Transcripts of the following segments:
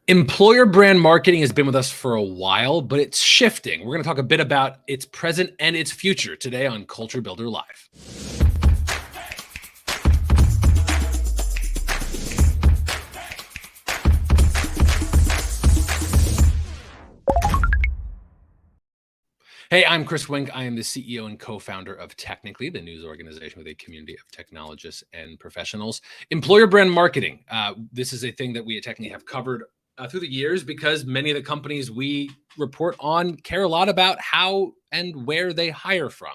Employer brand marketing has been with us for a while, but it's shifting. We're going to talk a bit about its present and its future today on Culture Builder Live. Hey, I'm Chris Wink. I am the CEO and co-founder of Technically, the news organization with a community of technologists and professionals. Employer brand marketing. This is a thing that we at Technically have covered through the years because many of the companies we report on care a lot about how and where they hire from.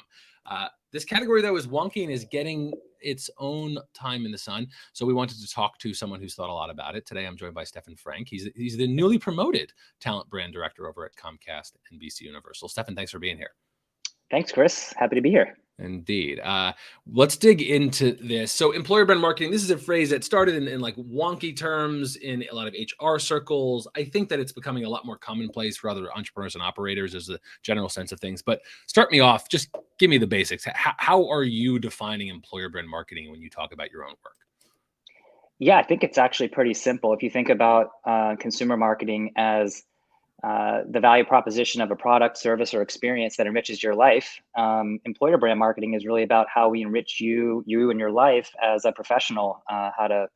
This category, though, is wonky and is getting its own time in the sun. So we wanted to talk to someone who's thought a lot about it. Today, I'm joined by Stefan Frank. He's the newly promoted talent brand director over at Comcast, NBCUniversal. Stefan, thanks for being here. Thanks, Chris. Happy to be here. Indeed. Let's dig into this. So employer brand marketing, this is a phrase that started in like wonky terms in a lot of HR circles. I think that it's becoming a lot more commonplace for other entrepreneurs and operators as a general sense of things. But start me off, just give me the basics. How are you defining employer brand marketing when you talk about your own work? Yeah, I think it's actually pretty simple. If you think about consumer marketing as the value proposition of a product, service, or experience that enriches your life, employer brand marketing is really about how we enrich you and your life as a professional, how to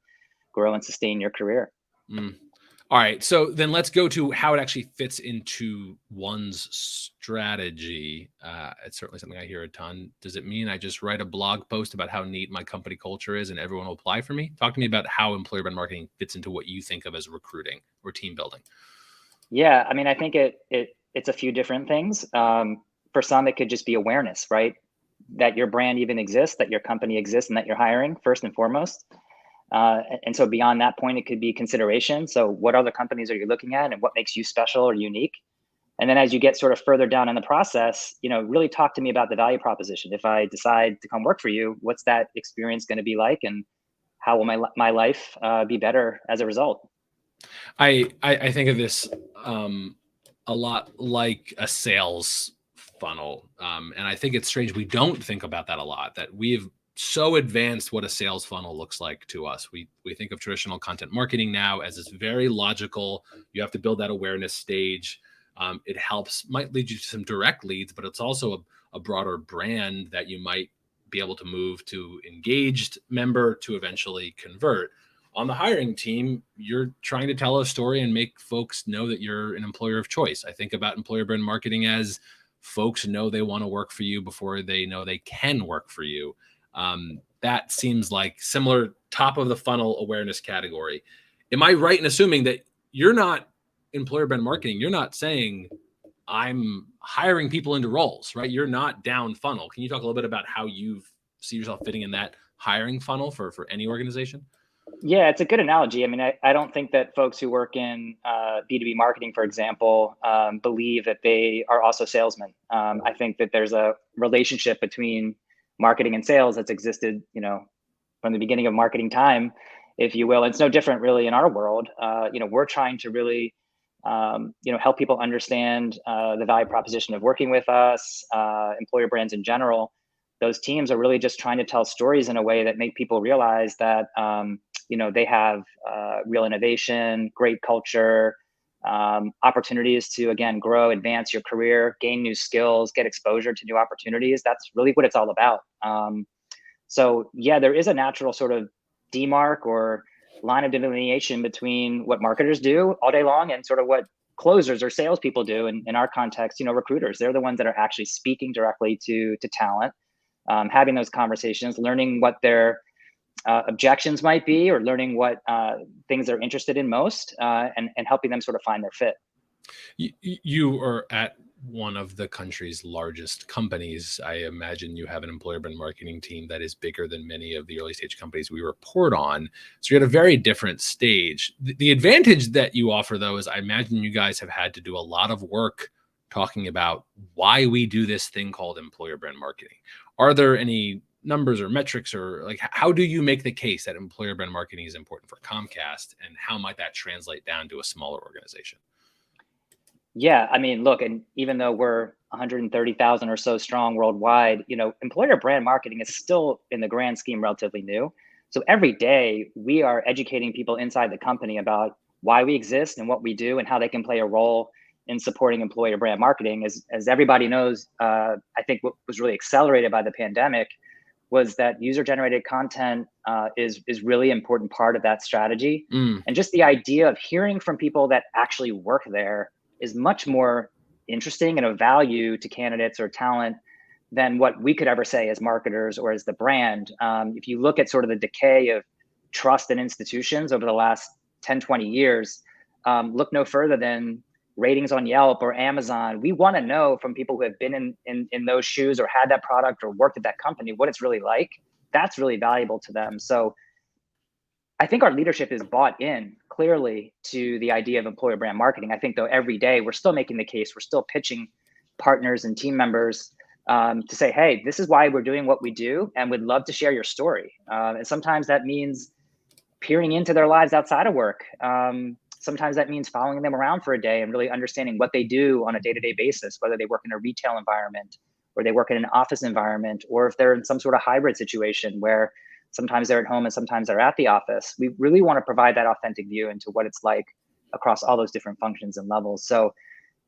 grow and sustain your career. All right, so then let's go to how it actually fits into one's strategy. It's certainly something I hear a ton. Does it mean I just write a blog post about how neat my company culture is and everyone will apply for me? Talk to me about how employer brand marketing fits into what you think of as recruiting or team building. Yeah, I mean, I think it's a few different things. For some, it could just be awareness, right? That your brand even exists, that your company exists, and that you're hiring first and foremost. And so beyond that point, it could be consideration. So what other companies are you looking at and what makes you special or unique? And then as you get sort of further down in the process, really talk to me about the value proposition. If I decide to come work for you, what's that experience going to be like? And how will my life be better as a result? I think of this a lot like a sales funnel. And I think it's strange we don't think about that a lot, that we've so advanced what a sales funnel looks like to us. We think of traditional content marketing now as this very logical, you have to build that awareness stage. It might lead you to some direct leads, but it's also a broader brand that you might be able to move to engaged member to eventually convert. On the hiring team, you're trying to tell a story and make folks know that you're an employer of choice. I think about employer brand marketing as folks know they want to work for you before they know they can work for you. That seems like similar top of the funnel awareness category. Am I right in assuming that you're not employer brand marketing? You're not saying I'm hiring people into roles, right? You're not down funnel. Can you talk a little bit about how you see yourself fitting in that hiring funnel for any organization? Yeah, it's a good analogy. I mean, I don't think that folks who work in B2B marketing, for example, believe that they are also salesmen. I think that there's a relationship between marketing and sales that's existed, from the beginning of marketing time, if you will. And it's no different really in our world. We're trying to really, help people understand the value proposition of working with us, employer brands in general. Those teams are really just trying to tell stories in a way that make people realize that, they have real innovation, great culture, opportunities to, again, grow, advance your career, gain new skills, get exposure to new opportunities. That's really what it's all about. So yeah, there is a natural sort of demarc or line of delineation between what marketers do all day long and sort of what closers or salespeople do. In our context, recruiters, they're the ones that are actually speaking directly to talent, having those conversations, learning what their objections might be, or learning what things they're interested in most, and helping them sort of find their fit. You are at one of the country's largest companies. I imagine you have an employer brand marketing team that is bigger than many of the early stage companies we report on. So you're at a very different stage. The advantage that you offer, though, is I imagine you guys have had to do a lot of work talking about why we do this thing called employer brand marketing. Are there any numbers or metrics, or like how do you make the case that employer brand marketing is important for Comcast, and how might that translate down to a smaller organization? Yeah, I mean, look, and even though we're 130,000 or so strong worldwide, employer brand marketing is still in the grand scheme relatively new. So every day we are educating people inside the company about why we exist and what we do and how they can play a role in supporting employer brand marketing. As everybody knows, I think what was really accelerated by the pandemic was that user-generated content is really important part of that strategy. And just the idea of hearing from people that actually work there is much more interesting and of value to candidates or talent than what we could ever say as marketers or as the brand. If you look at sort of the decay of trust in institutions over the last 10, 20 years, look no further than ratings on Yelp or Amazon. We want to know from people who have been in those shoes or had that product or worked at that company what it's really like. That's really valuable to them. So I think our leadership is bought in clearly to the idea of employer brand marketing. I think, though, every day we're still making the case, we're still pitching partners and team members to say, hey, this is why we're doing what we do and would love to share your story. And sometimes that means peering into their lives outside of work. Sometimes that means following them around for a day and really understanding what they do on a day-to-day basis, whether they work in a retail environment or they work in an office environment, or if they're in some sort of hybrid situation where sometimes they're at home and sometimes they're at the office. We really want to provide that authentic view into what it's like across all those different functions and levels. So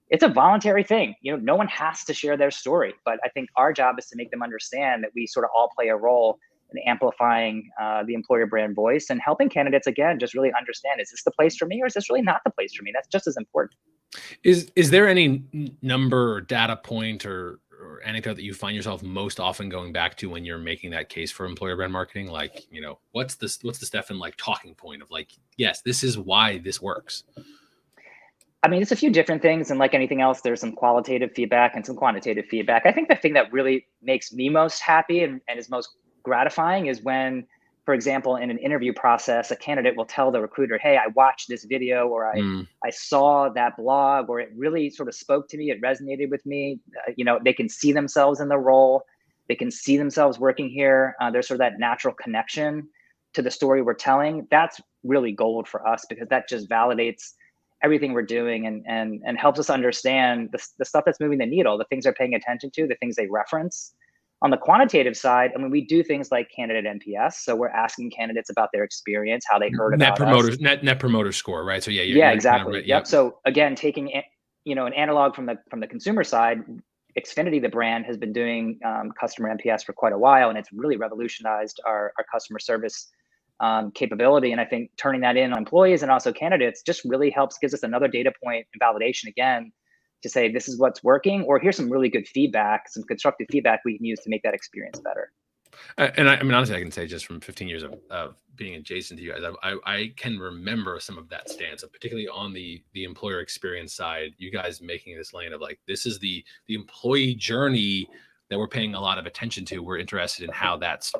it's a voluntary thing. No one has to share their story, but I think our job is to make them understand that we sort of all play a role in amplifying the employer brand voice and helping candidates, again, just really understand, is this the place for me or is this really not the place for me? That's just as important. Is there any number or data point or anecdote that you find yourself most often going back to when you're making that case for employer brand marketing? Like, what's the Stefan like talking point of like, yes, this is why this works? I mean, it's a few different things. And like anything else, there's some qualitative feedback and some quantitative feedback. I think the thing that really makes me most happy and is most gratifying is when, for example, in an interview process, a candidate will tell the recruiter, hey, I watched this video, or I saw that blog, or it really sort of spoke to me. It resonated with me. They can see themselves in the role. They can see themselves working here. There's sort of that natural connection to the story we're telling. That's really gold for us because that just validates everything we're doing and helps us understand the stuff that's moving the needle, the things they're paying attention to, the things they reference. On the quantitative side, I mean, we do things like candidate NPS. So we're asking candidates about their experience, how they heard about us. Net promoter score, right? So yeah, exactly. Right. Yep. So again, taking an analog from the consumer side, Xfinity, the brand, has been doing customer NPS for quite a while, and it's really revolutionized our customer service capability. And I think turning that in on employees and also candidates just really gives us another data point and validation again to say this is what's working, or here's some really good feedback, some constructive feedback we can use to make that experience better. And I mean, honestly, I can say just from 15 years of being adjacent to you guys, I can remember some of that stance, particularly on the employer experience side. You guys making this lane of like, this is the employee journey that we're paying a lot of attention to. We're interested in how that's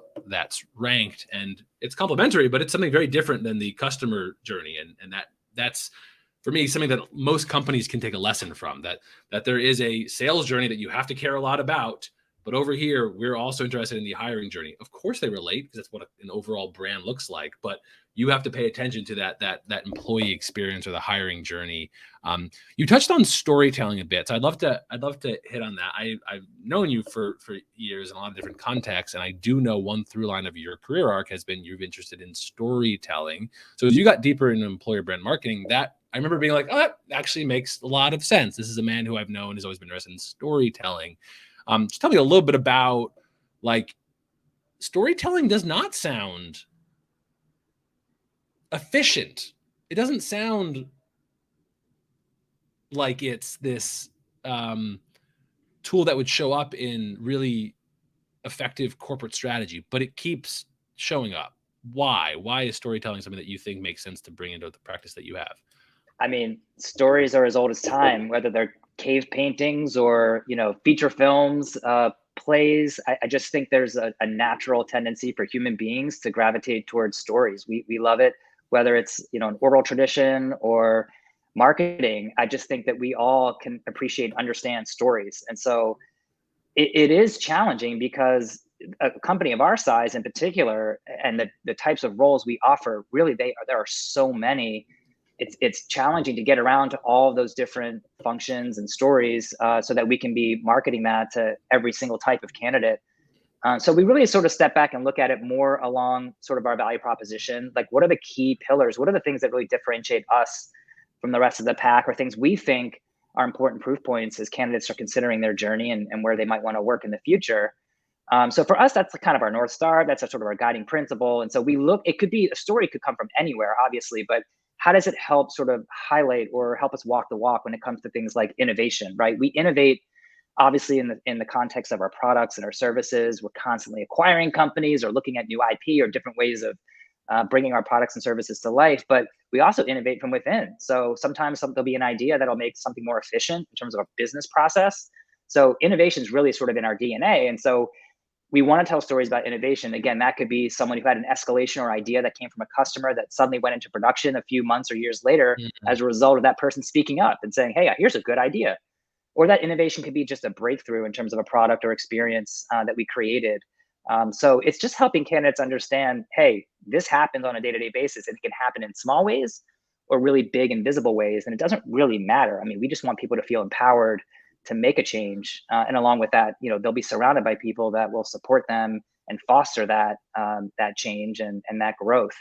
ranked, and it's complementary, but it's something very different than the customer journey, and that's for me something that most companies can take a lesson from. That there is a sales journey that you have to care a lot about. But over here, we're also interested in the hiring journey. Of course, they relate because that's what an overall brand looks like. But you have to pay attention to that employee experience or the hiring journey. You touched on storytelling a bit, so I'd love to hit on that. I've known you for years in a lot of different contexts, and I do know one through line of your career arc has been you've interested in storytelling. So as you got deeper into employer brand marketing, that I remember being like, oh, that actually makes a lot of sense. This is a man who I've known has always been interested in storytelling. Just tell me a little bit about, like, storytelling does not sound efficient. It doesn't sound like it's this tool that would show up in really effective corporate strategy, but it keeps showing up. Why? Why is storytelling something that you think makes sense to bring into the practice that you have? I mean, stories are as old as time, whether they're cave paintings or, feature films, plays. I just think there's a natural tendency for human beings to gravitate towards stories. We love it, whether it's, an oral tradition or marketing. I just think that we all can appreciate and understand stories. And so it is challenging because a company of our size in particular, and the types of roles we offer, really, there are so many. It's challenging to get around to all of those different functions and stories so that we can be marketing that to every single type of candidate. So we really sort of step back and look at it more along sort of our value proposition. Like, what are the key pillars? What are the things that really differentiate us from the rest of the pack, or things we think are important proof points as candidates are considering their journey and where they might want to work in the future? So for us, that's kind of our North Star. That's sort of our guiding principle. And so we look, it could be a story, could come from anywhere, obviously, but how does it help sort of highlight or help us walk the walk when it comes to things like innovation, right? We innovate obviously in the context of our products and our services. We're constantly acquiring companies or looking at new IP or different ways of bringing our products and services to life, but we also innovate from within. So sometimes there'll be an idea that'll make something more efficient in terms of a business process. So innovation is really sort of in our DNA. And so we want to tell stories about innovation. Again, that could be someone who had an escalation or idea that came from a customer that suddenly went into production a few months or years later Mhm. as a result of that person speaking up and saying, hey, here's a good idea. Or that innovation could be just a breakthrough in terms of a product or experience that we created. So it's just helping candidates understand, hey, this happens on a day-to-day basis, and it can happen in small ways or really big and visible ways. And it doesn't really matter. I mean, we just want people to feel empowered to make a change. And along with that, they'll be surrounded by people that will support them and foster that change and that growth.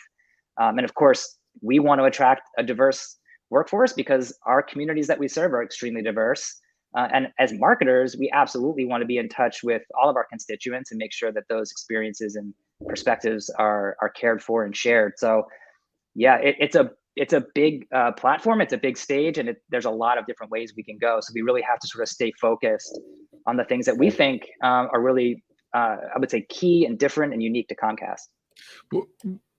And of course, we want to attract a diverse workforce because our communities that we serve are extremely diverse. And as marketers, we absolutely want to be in touch with all of our constituents and make sure that those experiences and perspectives are cared for and shared. So, yeah, it's a big platform, it's a big stage, and there's a lot of different ways we can go. So we really have to sort of stay focused on the things that we think are really, I would say, key and different and unique to Comcast. Well,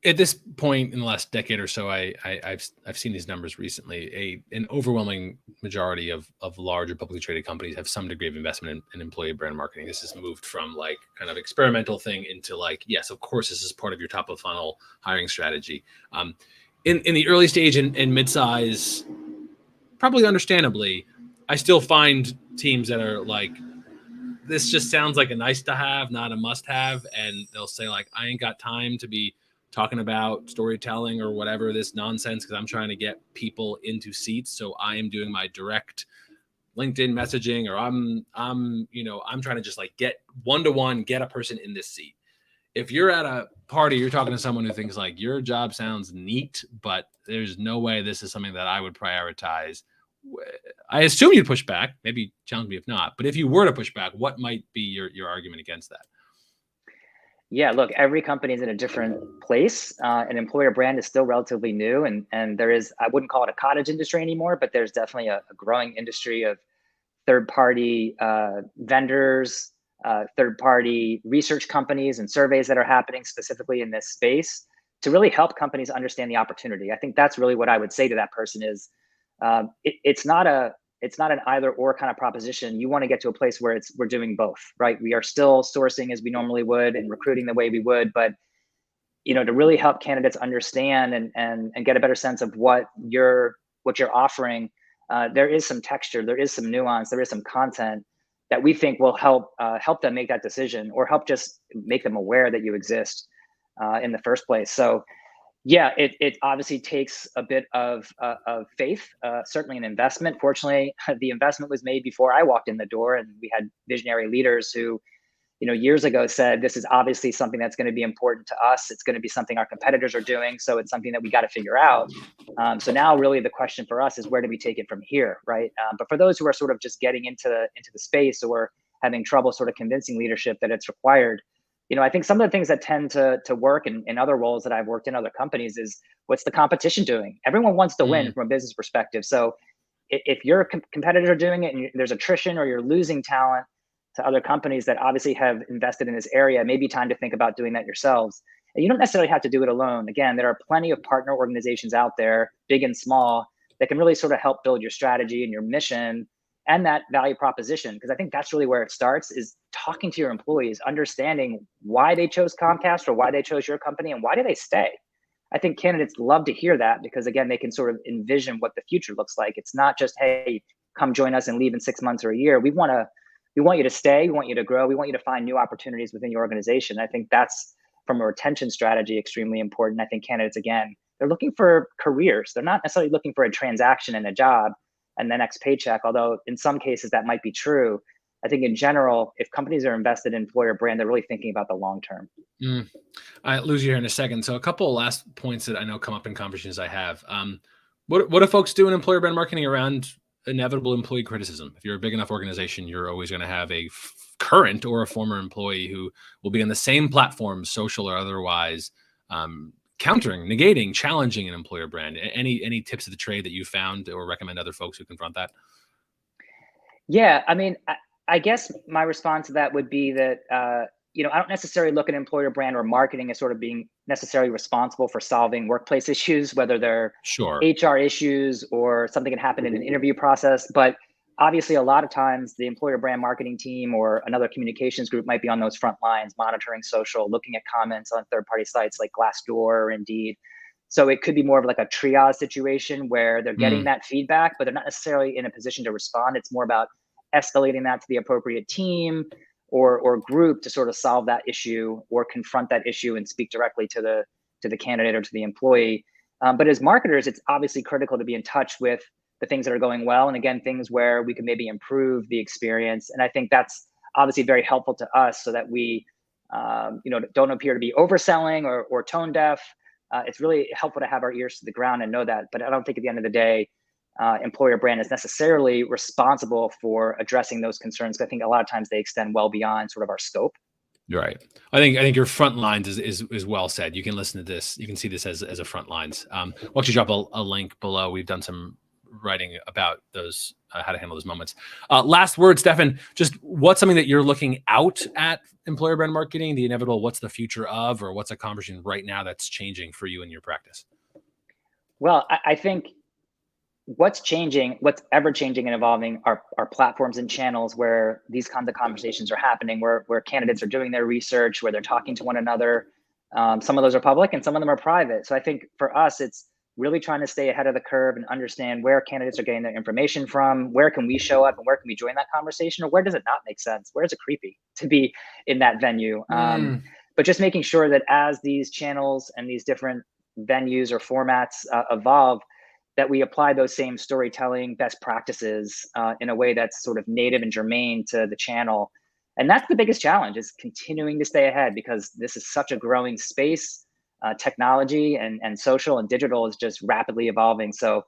at this point in the last decade or so, I've seen these numbers recently. An overwhelming majority of larger publicly traded companies have some degree of investment in employee brand marketing. This has moved from like kind of experimental thing into like, yes, of course, this is part of your top of funnel hiring strategy. In the early stage and mid-size, probably understandably, I still find teams that are like, this just sounds like a nice to have, not a must have. And they'll say like, I ain't got time to be talking about storytelling or whatever this nonsense because I'm trying to get people into seats. So I am doing my direct LinkedIn messaging, or I'm trying to just like get one-to-one, get a person in this seat. If you're at a party, you're talking to someone who thinks like your job sounds neat, but there's no way this is something that I would prioritize. I assume you'd push back. Maybe challenge me if not. But if you were to push back, what might be your argument against that? Yeah, look, every company is in a different place. An employer brand is still relatively new, and there is, I wouldn't call it a cottage industry anymore, but there's definitely a growing industry of third-party vendors, third-party research companies and surveys that are happening specifically in this space to really help companies understand the opportunity. I think that's really what I would say to that person is it's not an either or kind of proposition. You want to get to a place where we're doing both, right? We are still sourcing as we normally would and recruiting the way we would, but to really help candidates understand and get a better sense of what you're offering, there is some texture, there is some nuance, there is some content that we think will help them make that decision or help just make them aware that you exist in the first place. So yeah, it obviously takes a bit of faith, certainly an investment. Fortunately, the investment was made before I walked in the door, and we had visionary leaders who years ago said, this is obviously something that's going to be important to us. It's going to be something our competitors are doing. So it's something that we got to figure out. So now really the question for us is, where do we take it from here, right? But for those who are sort of just getting into the space or having trouble sort of convincing leadership that it's required, I think some of the things that tend to work in other roles that I've worked in other companies is, what's the competition doing? Everyone wants to win from a business perspective. So if your competitors are doing it and there's attrition or you're losing talent to other companies that obviously have invested in this area, it may be time to think about doing that yourselves. And you don't necessarily have to do it alone. Again, there are plenty of partner organizations out there, big and small, that can really sort of help build your strategy and your mission and that value proposition. Because I think that's really where it starts, is talking to your employees, understanding why they chose Comcast or why they chose your company and why do they stay. I think candidates love to hear that because, again, they can sort of envision what the future looks like. It's not just, hey, come join us and leave in 6 months or a year. We want you to stay. We want you to grow. We want you to find new opportunities within your organization. I think that's, from a retention strategy, extremely important. I think candidates, again, they're looking for careers. They're not necessarily looking for a transaction and a job and the next paycheck, although in some cases that might be true. I think in general, if companies are invested in employer brand, they're really thinking about the long term. I lose you here in a second. So a couple of last points that I know come up in conversations I have. What do folks do in employer brand marketing around inevitable employee criticism? If you're a big enough organization, you're always going to have a current or a former employee who will be on the same platform, social or otherwise, countering, negating, challenging an employer brand. Any tips of the trade that you found or recommend other folks who confront that? Yeah, I mean, I guess my response to that would be that I don't necessarily look at employer brand or marketing as sort of being necessarily responsible for solving workplace issues, whether they're Sure. HR issues or something that happened in an interview process. But obviously, a lot of times the employer brand marketing team or another communications group might be on those front lines, monitoring social, looking at comments on third-party sites like Glassdoor or Indeed. So it could be more of like a triage situation where they're getting that feedback, but they're not necessarily in a position to respond. It's more about escalating that to the appropriate team or group to sort of solve that issue or confront that issue and speak directly to the candidate or to the employee. But as marketers, it's obviously critical to be in touch with the things that are going well, and again, things where we can maybe improve the experience. And I think that's obviously very helpful to us so that we don't appear to be overselling or tone deaf. It's really helpful to have our ears to the ground and know that. But I don't think at the end of the day, employer brand is necessarily responsible for addressing those concerns. I think a lot of times they extend well beyond sort of our scope. Right. I think your front lines is well said. You can listen to this. You can see this as a front lines. Why don't you drop a link below? We've done some writing about those, how to handle those moments. Last word, Stefan, just what's something that you're looking out at employer brand marketing, the inevitable, what's the future of, or what's a conversation right now that's changing for you in your practice? Well, I think what's ever changing and evolving are platforms and channels where these kinds of conversations are happening, where candidates are doing their research, where they're talking to one another. Some of those are public and some of them are private. So I think for us, it's really trying to stay ahead of the curve and understand where candidates are getting their information from, where can we show up and where can we join that conversation, or where does it not make sense? Where is it creepy to be in that venue? But just making sure that as these channels and these different venues or formats evolve, that we apply those same storytelling best practices in a way that's sort of native and germane to the channel. And that's the biggest challenge, is continuing to stay ahead, because this is such a growing space. Technology and social and digital is just rapidly evolving. So,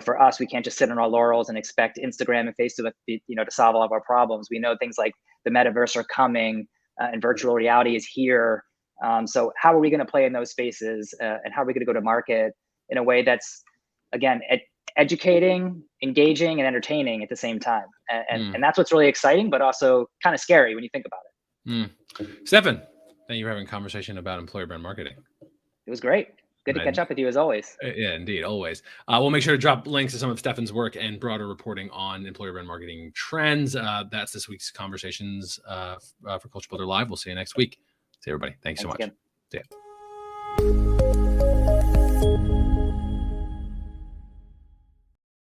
for us, we can't just sit on our laurels and expect Instagram and Facebook, to solve all of our problems. We know things like the metaverse are coming and virtual reality is here. So how are we going to play in those spaces and how are we going to go to market in a way that's, again, educating, engaging, and entertaining at the same time? And that's what's really exciting, but also kind of scary when you think about it. Stefan, thank you for having a conversation about employer brand marketing. It was great. Good to catch up with you as always. Yeah, indeed. Always. We'll make sure to drop links to some of Stefan's work and broader reporting on employer brand marketing trends. That's this week's conversations for Culture Builder Live. We'll see you next week. See everybody. Thanks so much. Again. See ya.